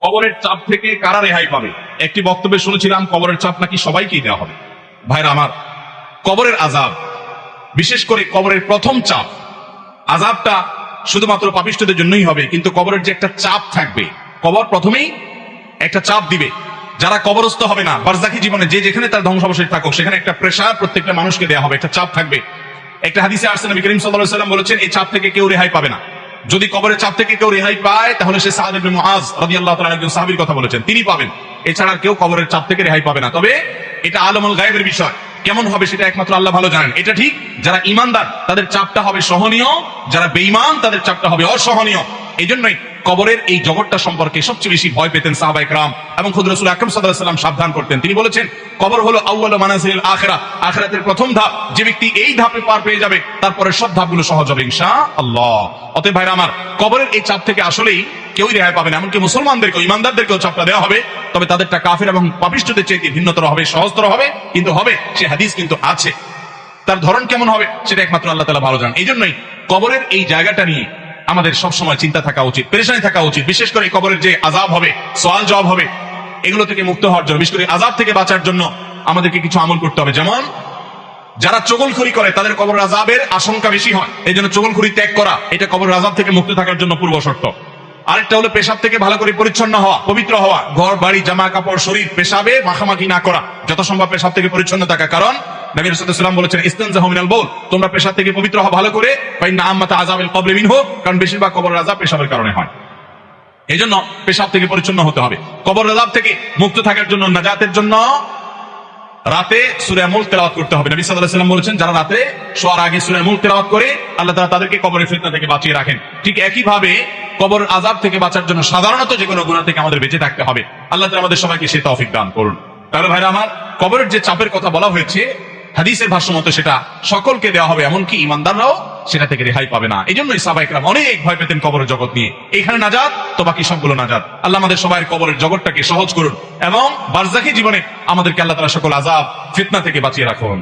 কবরের চাপ থেকে কারা রেহাই পাবে? একটি বক্তব্যে শুনেছিলাম কবরের চাপ নাকি সবাইকেই দেওয়া হবে। ভাইরা আমার, কবরের আযাব, বিশেষ করে কবরের প্রথম চাপ, আযাবটা শুধুমাত্র পাপিষ্ঠদের জন্যই হবে, কিন্তু কবরের যে একটা চাপ থাকবে, কবর প্রথমেই একটা চাপ দিবে। যারা কবরস্থ হবে না, বারজাখী জীবনে যে যেখানে তার ধ্বংসাবশেষ থাকুক, সেখানে একটা প্রেসার প্রত্যেকটা মানুষকে দেওয়া হবে, একটা চাপ থাকবে। একটা হাদিসে আসছে, নবী করিম সাল্লাল্লাহু আলাইহি ওয়াসাল্লাম বলেছেন, এই চাপ থেকে কেউ রেহাই পাবে না। যদি কবরের চাপ থেকে কেউ রেহাই পায়, তাহলে সে সাদ ইবনে মুআজ রাদিয়াল্লাহু তাআলা একজন সাহাবীর কথা বলেছেন, তিনি পাবেন। এছাড়া কেউ কবরের চাপ থেকে রেহাই পাবে না। তবে এটা আলমুল গায়বের বিষয়, কেমন হবে সেটা একমাত্র আল্লাহ ভালো জানেন। এটা ঠিক, যারা ঈমানদার তাদের চাপটা হবে সহনীয়, যারা বেঈমান তাদের চাপটা হবে অসহনীয়। এই জন্যই কবরের এই জগৎটা সম্পর্কে সবচেয়ে বেশি ভয় পেতেন সাহাবায়ে কেরাম, এবং খুদ রাসূল আকরাম সাল্লাল্লাহু আলাইহি ওয়াসাল্লাম সাবধান করতেন। তিনি বলেছেন, কবর হলো আউয়ালু মানাজিলিল আখিরাহ, আখিরাতের প্রথম ধাপ। যে ব্যক্তি এই ধাপে পার পেয়ে যাবে, তারপরে সব ধাপগুলো সহজ হবে ইনশাআল্লাহ। অতএব ভাইরা আমার, কবরের এই চাপ থেকে আসলেই কেউই রেহাই পাবে না। এমনকি মুসলমানদেরকেও, ঈমানদারদেরকেও চাপটা দেওয়া হবে, তবে তাদেরটা কাফির এবং পাপিষ্ঠদের চাইতে ভিন্নতর হবে, সহজতর হবে, কিন্তু হবে। সে হাদিস কিন্তু আছে, তার ধরন কেমন হবে সেটা একমাত্র আল্লাহ তাআলা ভালো জানেন। এই জন্যই কবরের এই জায়গাটা নিয়ে আমাদের সবসময় চিন্তা থাকা উচিত, পেরেশানি থাকা উচিত। বিশেষ করে কবরের যে আযাব হবে, সওয়াল জবাব হবে, এগুলো থেকে মুক্ত হওয়ার জন্য, বিশেষ করে আযাব থেকে বাঁচার জন্য আমাদেরকে কিছু আমল করতে হবে। যেমন যারা চগলখড়ি করে তাদের কবরের আযাবের আশঙ্কা বেশি হয়, এই জন্য চগলখড়ি ত্যাগ করা এটা কবরের আযাব থেকে মুক্ত থাকার জন্য পূর্ব শর্ত। আরেকটা হলো পেশাব থেকে ভালো করে পরিচ্ছন্ন হওয়া, পবিত্র হওয়া, ঘর বাড়ি জামা কাপড় শরীর পেশাবে মাখামাখি না করা, যত সম্ভব পেশাব থেকে পরিচ্ছন্ন থাকা। কারণ নবী রাসূলুল্লাহ সাল্লাল্লাহু আলাইহি ওয়াসাল্লাম বলেছেন, ইস্তানজাহু মিনাল বাউল, তোমরা পেশাব থেকে পবিত্র হও ভালো করে, ফাইন্না আম্মাতা আযাবিল কবরি মিনহু, কারণ বেশিরভাগ কবরের আযাব পেশাবের কারণে হয়। এই জন্য পেশাব থেকে পরিচ্ছন্ন হতে হবে। কবরের আযাব থেকে মুক্ত থাকার জন্য, নাজাতের জন্য রাতে সূরা মুলক তেলাওয়াত করতে হবে। নবী সাল্লাল্লাহু আলাইহি ওয়াসাল্লাম বলেছেন, যারা রাতে শোয়ার আগে সূরা মুলক তেলাওয়াত করে, আল্লাহ তাআলা তাদেরকে কবরের ফিতনা থেকে বাঁচিয়ে রাখেন। ঠিক একই ভাবে কবরের আযাব থেকে বাঁচার জন্য সাধারণত যে কোনো গুনাহ থেকে আমাদের বেঁচে থাকতে হবে। আল্লাহ তাআলা আমাদের সবাইকে সেই তৌফিক দান করুন। তাহলে ভাইরা আমার, কবরের যে চাপের কথা বলা হয়েছে, হাদিসের ভাষ্য মতে সেটা সকলকে দেওয়া হবে, এমনকি ঈমানদাররাও সেটা থেকে রেহাই পাবে না। এই জন্যই সাহাবায়ে কেরাম অনেক ভয় পেতেন কবরের জগৎ নিয়ে। এখানে নাজাত তো বাকি সবগুলো নাজাত। আল্লাহ আমাদের সবাই কবরের জগৎটাকে সহজ করুন, এবং বারজাখী জীবনে আমাদেরকে আল্লাহ তাআলা সকল আযাব ফিতনা থেকে বাঁচিয়ে রাখুন।